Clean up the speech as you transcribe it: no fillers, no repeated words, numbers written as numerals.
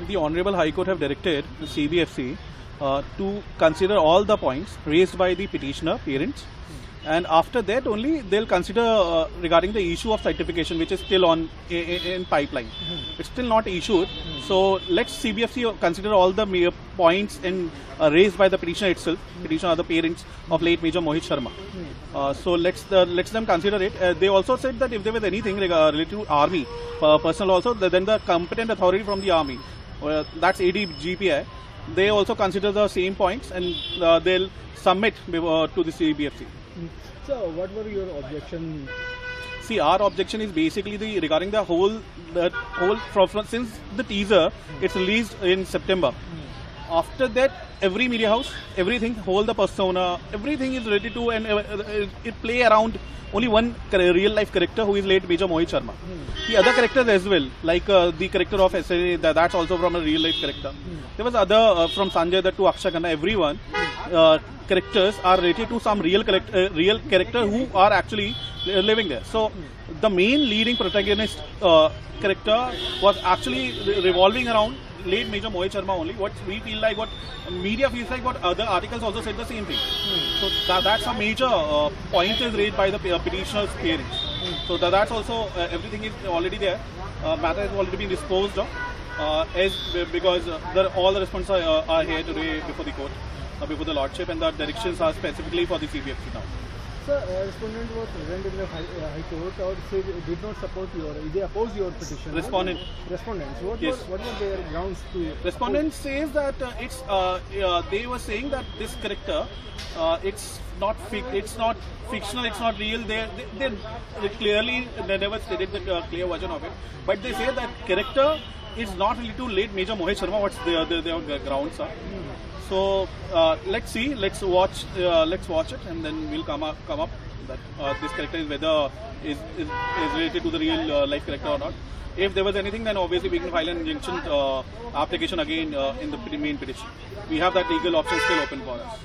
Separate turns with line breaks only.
the Honorable High Court have directed the CBFC to consider all the points raised by the petitioner parents, and after that only they'll consider regarding the issue of certification, which is still on in pipeline. It's still not issued. So let's CBFC consider all the points raised by the petitioner itself, petitioner are the parents of late Major Mohit Sharma. So let's them consider it. They also said that if there was anything related to army personnel also, then the competent authority from the army, that's ADGPI, they also consider the same points, and they'll submit to the CBFC.
So what were your objections?
See, our objection is basically regarding the whole since the teaser it's released in September. After that, every media house, everything, the persona, everything is ready to, and it play around only one real life character who is late Major Mohit Sharma. The other characters as well, like the character of SNA, that's also from a real life character. There was other from Sanjay Dutt to Akshay Khanna, everyone. Characters are related to some real character who are actually living there. So the main leading protagonist character was actually revolving around late Major Mohit Sharma only. What we feel like, what media feels like, what other articles also said the same thing. So that's a major point is raised by the petitioner's parents. So that's also everything is already there. Matter has already been disposed of because all the responses are here today before the court, before the Lordship, and the directions are specifically for the CBFC now.
Sir, respondent was present in the High Court, or did not support they oppose your petition.
Respondents.
What
Yes.
What were their grounds to?
Respondent says that they were saying that this character it's not fictional, it's not real. They clearly never stated the clear version of it, but they say that character is not related to late Major Mohit Sharma. What's their grounds are. So let's see, let's watch it, and then we'll come up that this character is whether is related to the real life character or not. If there was anything, then obviously we can file an injunction application again in the main petition. We have that legal option still open for us.